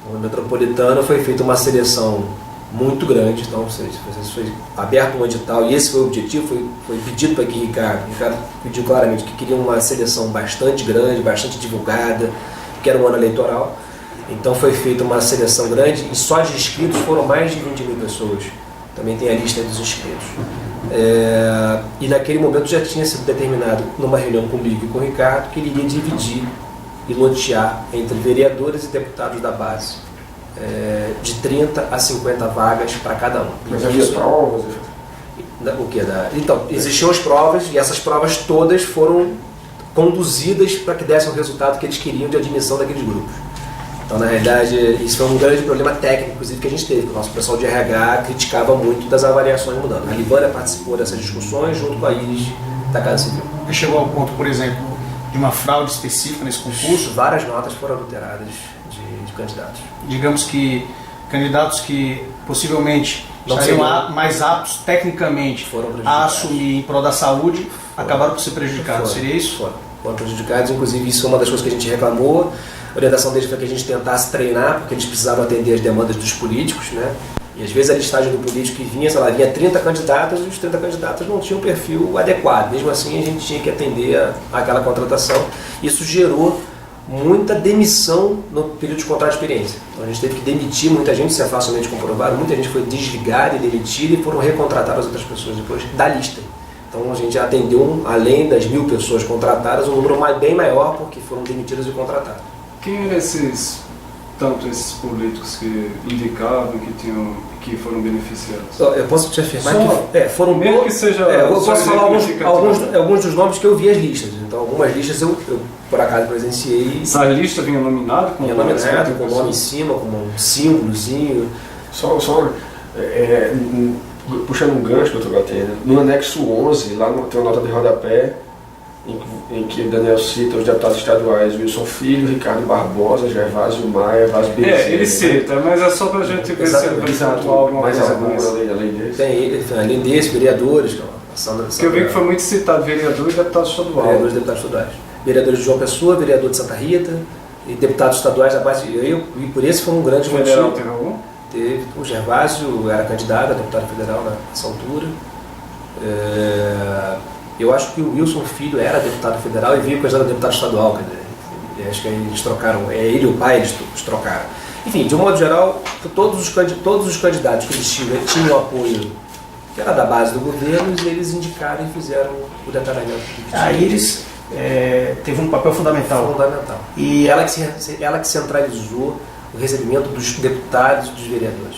No Metropolitano foi feita uma seleção muito grande, então foi aberto um edital e esse foi o objetivo, foi pedido para que Ricardo pediu claramente que queria uma seleção bastante grande, bastante divulgada, que era um ano eleitoral, então foi feita uma seleção grande e só de inscritos foram mais de 20 mil pessoas, também tem a lista dos inscritos. E naquele momento já tinha sido determinado, numa reunião comigo e com o Ricardo, que ele iria dividir e lotear entre vereadores e deputados da base, de 30 a 50 vagas para cada um. Mas havia provas? O que? Então, existiam as provas e essas provas todas foram conduzidas para que dessem o resultado que eles queriam de admissão daqueles grupos. Então, na realidade, isso foi um grande problema técnico, inclusive, que a gente teve. O nosso pessoal de RH criticava muito das avaliações mudando. A Livânia participou dessas discussões junto com a Iris da Casa Civil. E chegou ao ponto, por exemplo, de uma fraude específica nesse concurso? Várias notas foram adulteradas de candidatos. Digamos que candidatos que possivelmente estariam mais aptos tecnicamente a assumir em prol da saúde acabaram por ser prejudicados. Seria isso? Foram prejudicados, inclusive isso é uma das coisas que a gente reclamou. A orientação deles foi que a gente tentasse treinar, porque eles precisavam atender as demandas dos políticos, né? E às vezes a listagem do político que vinha, sei lá, vinha 30 candidatos e os 30 candidatos não tinham um perfil adequado. Mesmo assim, a gente tinha que atender àquela contratação. Isso gerou muita demissão no período de contrato de experiência. Então a gente teve que demitir muita gente, isso é facilmente comprovado. Muita gente foi desligada e demitida e foram recontratadas outras pessoas depois da lista. Então a gente atendeu, além das 1.000 pessoas contratadas, um número bem maior porque foram demitidas e contratadas. Quem eram esses políticos que indicavam que foram beneficiados? Eu posso te afirmar que foram mesmo que seja. Eu posso falar alguns dos nomes que eu vi as listas. Então algumas listas eu por acaso presenciei. Essa lista vinha nominada com o nome em cima, com um símbolozinho. Puxando um gancho, doutor Gatena, no anexo 11, lá tem uma nota de rodapé, em que o Daniel cita os deputados estaduais Wilson Filho, Ricardo Barbosa, Gervásio Maia, Vaz Bezerra. Ele cita, mas é só para a gente ver se ele vai atuar alguma coisa mais. Além desse? Tem, além desse, vereadores, Sandra. Que eu vi que foi muito citado, vereador e deputado estadual. Vereadores e deputados estaduais. Vereadores de João Pessoa, vereador de Santa Rita, e deputados estaduais da base. E por esse foi um grande motivo. Federal teve algum? Teve. O Gervásio era candidato a deputado federal nessa altura. Eu acho que o Wilson Filho era deputado federal e veio coisa deputado estadual. Acho que eles trocaram, ele e o pai eles trocaram. Enfim, de um modo geral, todos os candidatos que eles tinham apoio, que era da base do governo, e eles indicaram e fizeram o detalhamento. A Iris teve um papel fundamental. E ela que centralizou o recebimento dos deputados e dos vereadores.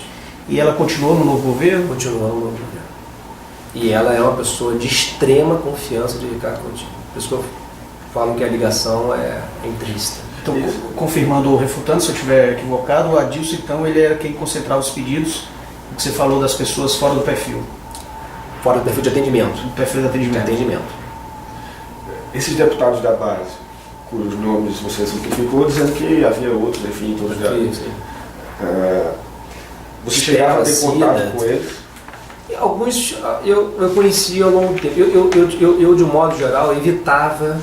E ela continuou no novo governo? Continuou no novo governo. E ela é uma pessoa de extrema confiança de Ricardo Coutinho. Por isso que eu falo que a ligação é intrínseca. Então, confirmando ou refutando, se eu estiver equivocado, o Adilson, então, ele era quem concentrava os pedidos, o que você falou das pessoas fora do perfil. Fora do perfil de atendimento. Do perfil de atendimento. Esses deputados da base, cujos nomes você simplificou, dizendo que havia outros, enfim, todos já. Você chegava a ter contato com eles? Alguns eu conhecia ao longo do tempo. Eu de um modo geral, evitava,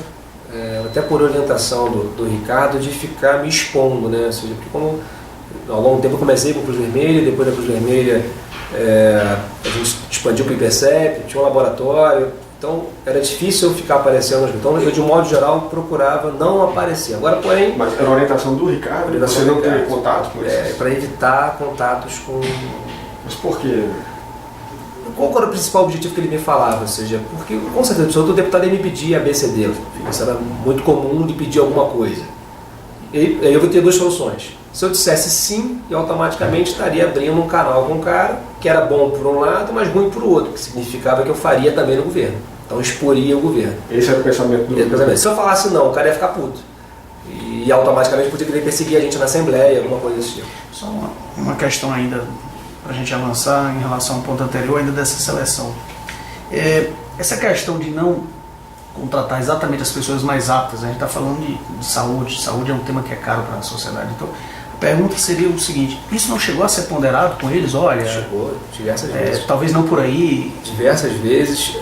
até por orientação do Ricardo, de ficar me expondo, né? Ou seja, porque como ao longo do tempo eu comecei com a Cruz Vermelha, depois da Cruz Vermelha a gente expandiu para o IPCEP, tinha um laboratório, então era difícil eu ficar aparecendo. Então eu de um modo geral procurava não aparecer. Agora, porém... Mas era a orientação do Ricardo? Você não ter contato com eles? Para evitar contatos com... Mas por quê? Qual era o principal objetivo que ele me falava? Ou seja, porque com certeza o deputado ia me pedir ABCD, isso era muito comum de pedir alguma coisa. E aí eu vou ter duas soluções. Se eu dissesse sim, eu automaticamente estaria abrindo um canal com um cara que era bom por um lado, mas ruim por outro, que significava que eu faria também no governo. Então exporia o governo. Esse era o pensamento do governo. Se eu falasse não, o cara ia ficar puto. E automaticamente podia querer perseguir a gente na Assembleia, alguma coisa desse tipo. Só uma questão ainda para a gente avançar em relação ao ponto anterior, ainda dessa seleção. Essa questão de não contratar exatamente as pessoas mais aptas, a gente está falando de saúde. Saúde é um tema que é caro para a sociedade. Então, a pergunta seria o seguinte: isso não chegou a ser ponderado com eles? Olha, chegou diversas vezes. Talvez não por aí. Diversas vezes.